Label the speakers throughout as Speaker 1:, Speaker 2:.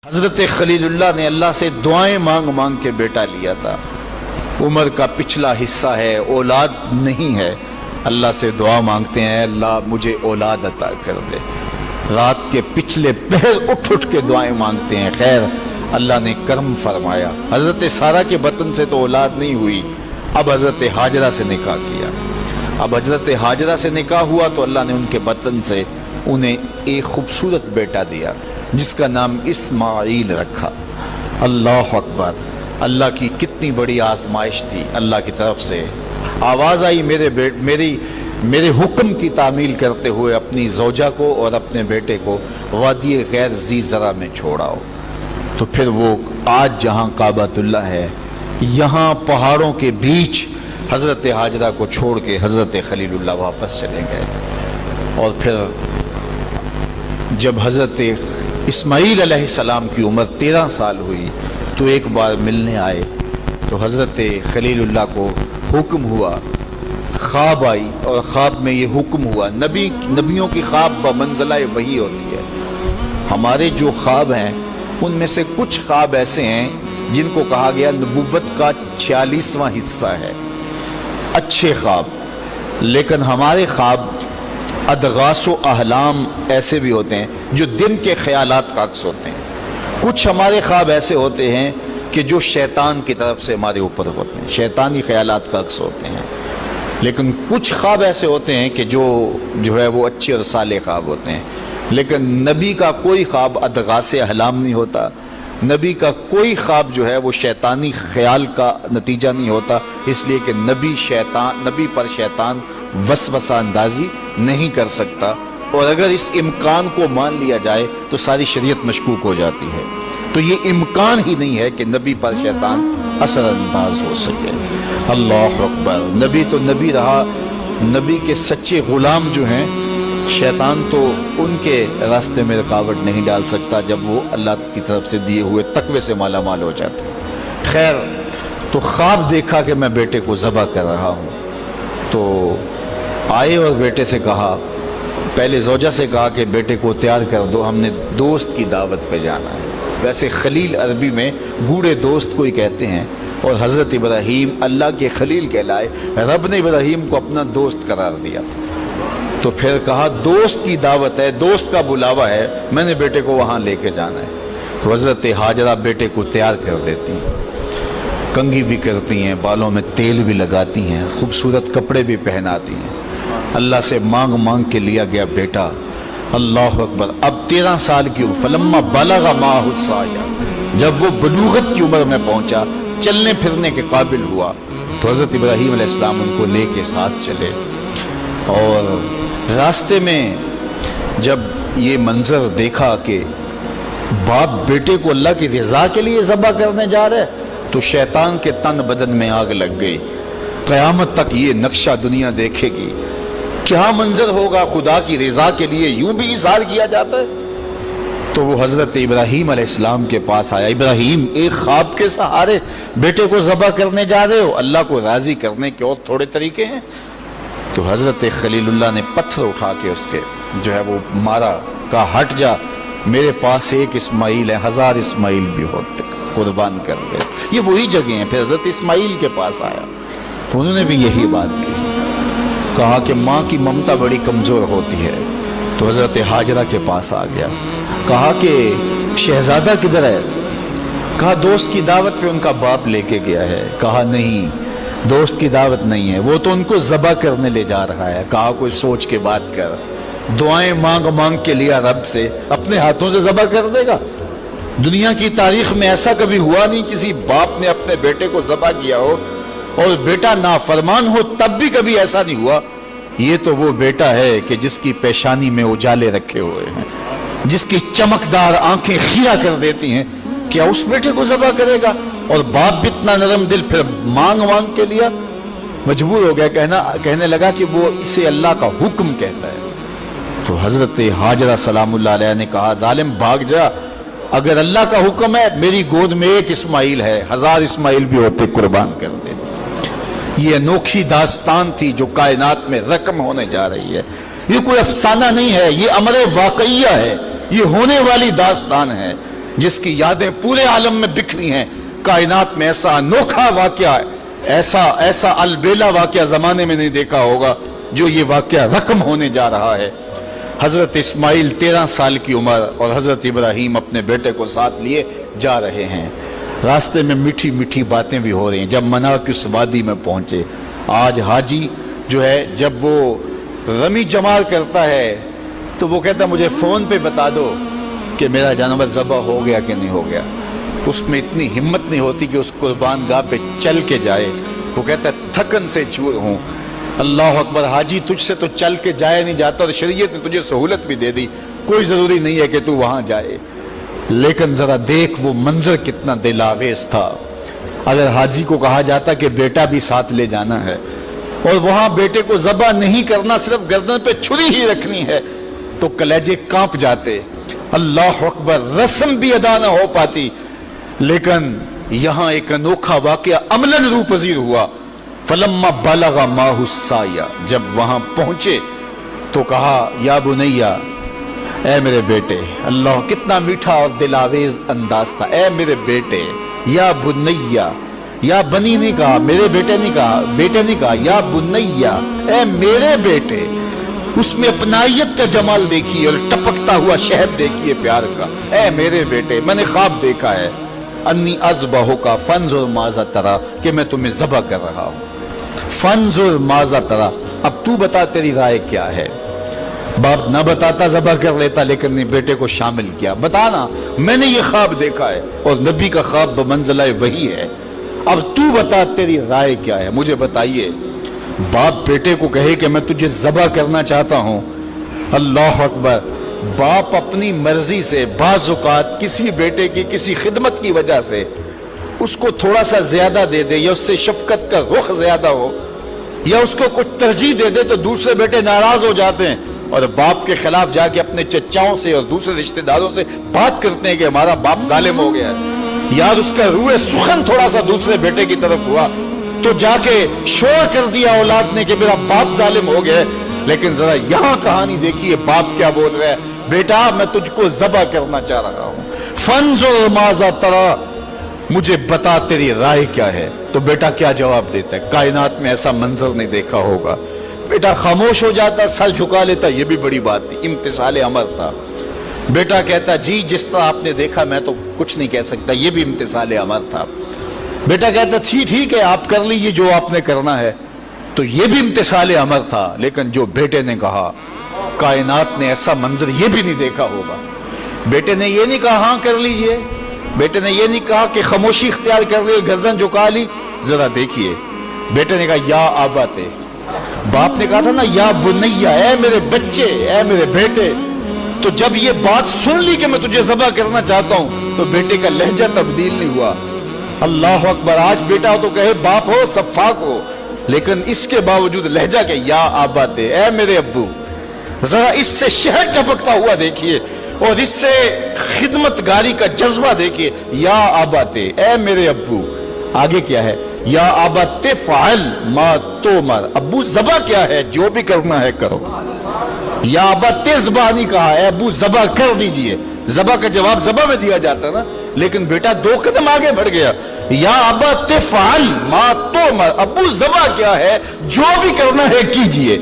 Speaker 1: حضرت خلیل اللہ نے اللہ سے دعائیں مانگ مانگ کے بیٹا لیا تھا. عمر کا پچھلا حصہ ہے، اولاد نہیں ہے. اللہ سے دعا مانگتے ہیں، اللہ مجھے اولاد عطا کر دے. رات کے پچھلے پہر اٹھ اٹھ کے دعائیں مانگتے ہیں. خیر اللہ نے کرم فرمایا. حضرت سارہ کے بطن سے تو اولاد نہیں ہوئی، اب حضرت ہاجرہ سے نکاح کیا. اب حضرت ہاجرہ سے نکاح ہوا تو اللہ نے ان کے بطن سے انہیں ایک خوبصورت بیٹا دیا جس کا نام اسماعیل رکھا. اللہ اکبر! اللہ کی کتنی بڑی آزمائش تھی. اللہ کی طرف سے آواز آئی، میرے حکم کی تعمیل کرتے ہوئے اپنی زوجہ کو اور اپنے بیٹے کو وادی غیر ذی زرع میں چھوڑاؤ. تو پھر وہ آج جہاں کعبۃ اللہ ہے، یہاں پہاڑوں کے بیچ حضرت ہاجرہ کو چھوڑ کے حضرت خلیل اللہ واپس چلے گئے. اور پھر جب حضرت اسماعیل علیہ السلام کی عمر 13 سال ہوئی تو ایک بار ملنے آئے تو حضرت خلیل اللہ کو حکم ہوا، خواب آئی اور خواب میں یہ حکم ہوا. نبیوں کی خواب بمنزلہ وحی ہوتی ہے. ہمارے جو خواب ہیں ان میں سے کچھ خواب ایسے ہیں جن کو کہا گیا نبوت کا 46واں حصہ ہے، اچھے خواب. لیکن ہمارے خواب ادغاث و احلام ایسے بھی ہوتے ہیں جو دن کے خیالات کا عکس ہوتے ہیں. کچھ ہمارے خواب ایسے ہوتے ہیں کہ جو شیطان کی طرف سے ہمارے اوپر ہوتے ہیں، شیطانی خیالات کا عکس ہوتے ہیں. لیکن کچھ خواب ایسے ہوتے ہیں کہ جو ہے وہ اچھے اور صالح خواب ہوتے ہیں. لیکن نبی کا کوئی خواب ادغاث احلام نہیں ہوتا. نبی کا کوئی خواب جو ہے وہ شیطانی خیال کا نتیجہ نہیں ہوتا، اس لیے کہ نبی پر شیطان وسوسہ اندازی نہیں کر سکتا. اور اگر اس امکان کو مان لیا جائے تو ساری شریعت مشکوک ہو جاتی ہے. تو یہ امکان ہی نہیں ہے کہ نبی پر شیطان اثر انداز ہو سکے. اللہ اکبر! نبی تو نبی رہا. نبی کے سچے غلام جو ہیں، شیطان تو ان کے راستے میں رکاوٹ نہیں ڈال سکتا جب وہ اللہ کی طرف سے دیے ہوئے تقوی سے مالا مال ہو جاتے ہیں. خیر تو خواب دیکھا کہ میں بیٹے کو ذبح کر رہا ہوں. تو آئے اور بیٹے سے کہا، پہلے زوجہ سے کہا کہ بیٹے کو تیار کر دو، ہم نے دوست کی دعوت پہ جانا ہے. ویسے خلیل عربی میں گوڑے دوست کو ہی کہتے ہیں، اور حضرت ابراہیم اللہ کے خلیل کہلائے. رب نے ابراہیم کو اپنا دوست قرار دیا تھا. تو پھر کہا دوست کی دعوت ہے، دوست کا بلاوا ہے، میں نے بیٹے کو وہاں لے کے جانا ہے. تو حضرت ہاجرہ بیٹے کو تیار کر دیتی ہیں، کنگھی بھی کرتی ہیں، بالوں میں تیل بھی لگاتی ہیں، خوبصورت کپڑے بھی پہناتی ہیں. اللہ سے مانگ مانگ کے لیا گیا بیٹا. اللہ اکبر! اب 13 سال کی عمر، فلما بلغ معہ السعی، جب وہ بلوغت کی عمر میں پہنچا، چلنے پھرنے کے قابل ہوا، تو حضرت ابراہیم علیہ السلام ان کو لے کے ساتھ چلے. اور راستے میں جب یہ منظر دیکھا کہ باپ بیٹے کو اللہ کی رضا کے لیے ذبح کرنے جا رہے تو شیطان کے تن بدن میں آگ لگ گئی. قیامت تک یہ نقشہ دنیا دیکھے گی، کیا منظر ہوگا خدا کی رضا کے لیے یوں بھی اظہار کیا جاتا ہے. تو وہ حضرت ابراہیم علیہ السلام کے پاس آیا. ابراہیم، ایک خواب کے سہارے بیٹے کو ذبح کرنے جا رہے ہو، اللہ کو راضی کرنے کے اور تھوڑے طریقے ہیں. تو حضرت خلیل اللہ نے پتھر اٹھا کے اس کے جو ہے وہ مارا، کہا ہٹ جا، میرے پاس ایک اسماعیل ہے، 1000 اسماعیل بھی ہوتے قربان کر گئے. یہ وہی جگہ ہیں. پھر حضرت اسماعیل کے پاس آیا تو انہوں نے بھی یہی بات کی، کہا کہ ماں کی ممتا بڑی کمزور ہوتی ہے. تو حضرت ہاجرہ کے پاس آ گیا، کہا کہ شہزادہ کدھر ہے؟ کہا دوست کی دعوت پہ ان کا باپ لے کے گیا ہے. کہا نہیں، دوست کی دعوت نہیں ہے، وہ تو ان کو ذبح کرنے لے جا رہا ہے. کہا کوئی سوچ کے بات کر، دعائیں مانگ مانگ کے لیا رب سے، اپنے ہاتھوں سے ذبح کر دے گا؟ دنیا کی تاریخ میں ایسا کبھی ہوا نہیں کسی باپ نے اپنے بیٹے کو ذبح کیا ہو اور بیٹا نافرمان ہو، تب بھی کبھی ایسا نہیں ہوا. یہ تو وہ بیٹا ہے کہ جس کی پیشانی میں اجالے رکھے ہوئے ہیں، جس کی چمکدار آنکھیں خیرہ کر دیتی ہیں. کیا اس بیٹے کو ذبح کرے گا؟ اور باپ بھی اتنا نرم دل، پھر مانگ مانگ کے لیا، مجبور ہو گیا، کہنے لگا کہ وہ اسے اللہ کا حکم کہتا ہے. تو حضرت ہاجرہ سلام اللہ علیہ نے کہا ظالم بھاگ جا، اگر اللہ کا حکم ہے میری گود میں ایک اسماعیل ہے، 1000 اسماعیل بھی ہوتے قربان کر دے. یہ انوکھی داستان تھی جو کائنات میں رقم ہونے جا رہی ہے. یہ کوئی افسانہ نہیں ہے، یہ امر واقعیہ ہے، یہ ہونے والی داستان ہے. جس کی یادیں پورے عالم میں بکھری ہیں. کائنات میں ایسا انوکھا واقعہ، ایسا البیلا واقعہ زمانے میں نہیں دیکھا ہوگا جو یہ واقعہ رقم ہونے جا رہا ہے. حضرت اسماعیل 13 سال کی عمر اور حضرت ابراہیم اپنے بیٹے کو ساتھ لیے جا رہے ہیں. راستے میں میٹھی میٹھی باتیں بھی ہو رہی ہیں. جب منا کی اس وادی میں پہنچے، آج حاجی جو ہے جب وہ رمی جمار کرتا ہے تو وہ کہتا مجھے فون پہ بتا دو کہ میرا جانور ذبح ہو گیا کہ نہیں ہو گیا. اس میں اتنی ہمت نہیں ہوتی کہ اس قربان گاہ پہ چل کے جائے. وہ کہتا ہے تھکن سے چور ہوں. اللہ اکبر، حاجی تجھ سے تو چل کے جایا نہیں جاتا اور شریعت نے تجھے سہولت بھی دے دی، کوئی ضروری نہیں ہے کہ تو وہاں جائے. لیکن ذرا دیکھ وہ منظر کتنا دل آویز تھا. اگر حاجی کو کہا جاتا کہ بیٹا بھی ساتھ لے جانا ہے اور وہاں بیٹے کو ذبح نہیں کرنا، صرف گردن پہ چھری ہی رکھنی ہے، تو کلیجے کانپ جاتے. اللہ اکبر، رسم بھی ادا نہ ہو پاتی. لیکن یہاں ایک انوکھا واقعہ عملاً روح پذیر ہوا. فلما بلغ ماہ السعی، جب وہاں پہنچے تو کہا یا بنیا، اے میرے بیٹے. اللہ کتنا میٹھا اور دلاویز انداز تھا. اے میرے بیٹے، یا بنیا، یا بنی نہیں کہا، میرے بیٹے نہیں کہا، بیٹے نہیں کہا، یا بنیا، اے میرے بیٹے. اس میں اپنائیت کا جمال دیکھیے اور ٹپکتا ہوا شہد دیکھیے پیار کا. اے میرے بیٹے، میں نے خواب دیکھا ہے، انی اذبحک فانظر ماذا تری، کہ میں تمہیں ذبح کر رہا ہوں. فانظر ماذا تری، اب تو بتا تیری رائے کیا ہے. باپ نہ بتاتا ذبح کر لیتا، لیکن نے بیٹے کو شامل کیا. بتانا میں نے یہ خواب دیکھا ہے اور نبی کا خواب بمنزلہ وحی ہے، اب تو بتا تیری رائے کیا ہے، مجھے بتائیے. باپ بیٹے کو کہے کہ میں تجھے ذبح کرنا چاہتا ہوں. اللہ اکبر، باپ اپنی مرضی سے بعض اوقات کسی بیٹے کی کسی خدمت کی وجہ سے اس کو تھوڑا سا زیادہ دے دے، یا اس سے شفقت کا رخ زیادہ ہو، یا اس کو کچھ ترجیح دے دے، تو دوسرے بیٹے ناراض ہو جاتے ہیں اور باپ کے خلاف جا کے اپنے چچاؤں سے اور دوسرے رشتہ داروں سے بات کرتے ہیں کہ ہمارا باپ ظالم ہو گیا ہے. یار اس کا روح سخن تھوڑا سا دوسرے بیٹے کی طرف ہوا تو جا کے شور کر دیا اولاد نے کہ میرا باپ ظالم ہو گیا ہے. لیکن ذرا یہاں کہانی دیکھیے باپ کیا بول رہا ہے، بیٹا میں تجھ کو ذبح کرنا چاہ رہا ہوں. فانظر ماذا تری، مجھے بتا تیری رائے کیا ہے. تو بیٹا کیا جواب دیتا ہے؟ کائنات میں ایسا منظر نہیں دیکھا ہوگا. بیٹا خاموش ہو جاتا، سر جھکا لیتا، یہ بھی بڑی بات تھی، امتثال امر تھا. بیٹا کہتا جی جس طرح آپ نے دیکھا میں تو کچھ نہیں کہہ سکتا، یہ بھی امتثال امر تھا. بیٹا کہتا ٹھیک ہے آپ کر لیجیے جو آپ نے کرنا ہے، تو یہ بھی امتثال امر تھا. لیکن جو بیٹے نے کہا، کائنات نے ایسا منظر یہ بھی نہیں دیکھا ہوگا. بیٹے نے یہ نہیں کہا ہاں کر لیجیے، بیٹے نے یہ نہیں کہا کہ خاموشی اختیار کر لی، گردن جھکا لی. ذرا دیکھیے، بیٹے نے کہا یا آباتے. باپ نے کہا تھا نا یا بنیا، اے میرے بچے، اے میرے بیٹے. تو جب یہ بات سن لی کہ میں تجھے ذبح کرنا چاہتا ہوں تو بیٹے کا لہجہ تبدیل نہیں ہوا. اللہ اکبر، آج بیٹا ہو تو کہے باپ ہو سفاک ہو، لیکن اس کے باوجود لہجہ کہ یا آباتے، اے میرے ابو. ذرا اس سے شہد ٹپکتا ہوا دیکھیے اور اس سے خدمت گاری کا جذبہ دیکھیے. یا آباتے، اے میرے ابو. آگے کیا ہے؟ یا آباتے فعل ما تؤمر، ابو ذبح کیا ہے، جو بھی کرنا ہے کرو. یا آباتے ذبح نہیں کہا، اے ابو ذبح کر دیجئے. ذبح کا جواب ذبح میں دیا جاتا نا، لیکن بیٹا 2 قدم آگے بڑھ گیا. یا آباتے فعل ما تؤمر، ابو ذبح کیا ہے، جو بھی کرنا ہے کیجئے.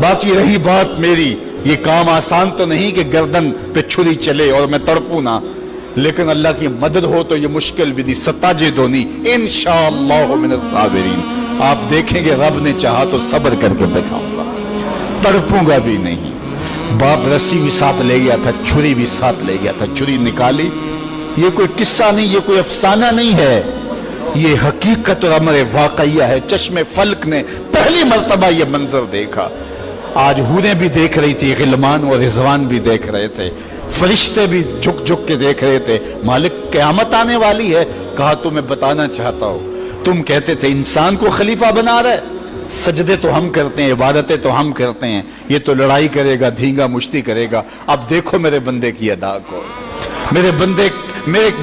Speaker 1: باقی رہی بات میری، یہ کام آسان تو نہیں کہ گردن پہ چھری چلے اور میں تڑپوں نہ، لیکن اللہ کی مدد ہو تو یہ مشکل بھی نہیں، ستاجدونی انشاءاللہ من الصابرین. آپ دیکھیں گے رب نے چاہا تو صبر کر کے دکھاؤں گا، تڑپوں گا بھی نہیں. باپ رسی بھی ساتھ لے گیا تھا، چھری بھی ساتھ لے گیا تھا، چھری نکالی. یہ کوئی قصہ نہیں، یہ کوئی افسانہ نہیں ہے، یہ حقیقت اور امر واقعیہ ہے. چشم فلک نے پہلی مرتبہ یہ منظر دیکھا. آج حوریں بھی دیکھ رہی تھی، غلمان و رضوان بھی دیکھ رہے تھے، فرشتے بھی جھک جھک کے دیکھ رہے تھے. مالک قیامت آنے والی ہے. کہا تمہیں بتانا چاہتا ہوں، تم کہتے تھے انسان کو خلیفہ بنا رہے، سجدے تو ہم کرتے ہیں، عبادتیں تو ہم کرتے ہیں، یہ تو لڑائی کرے گا، دھینگا مشتی کرے گا. اب دیکھو میرے بندے کی ادا کو، میرے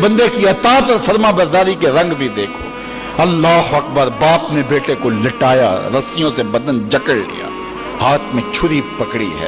Speaker 1: بندے کی اطاعت اور فرما برداری کے رنگ بھی دیکھو. اللہ اکبر. باپ نے بیٹے کو لٹایا، رسیوں سے بدن جکڑ لیا، ہاتھ میں چھری پکڑی ہے.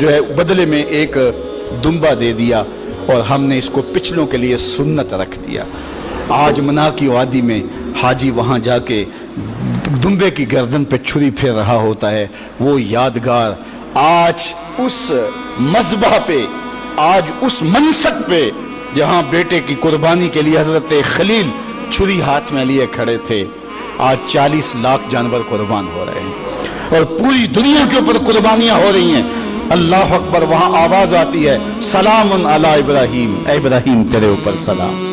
Speaker 1: جو ہے بدلے میں ایک دمبا دے دیا اور ہم نے اس کو پچھلوں کے لیے سنت رکھ دیا. آج منا کی وادی میں حاجی وہاں جا کے دمبے کی گردن پہ چھری پھیر رہا ہوتا ہے. وہ یادگار آج اس مذبح پہ، آج اس منصب پہ جہاں بیٹے کی قربانی کے لیے حضرت خلیل چھری ہاتھ میں لیے کھڑے تھے، آج 40 لاکھ جانور قربان ہو رہے ہیں اور پوری دنیا کے اوپر قربانیاں ہو رہی ہیں. اللہ اکبر. وہاں آواز آتی ہے سلام علی ابراہیم، اے ابراہیم تیرے اوپر سلام.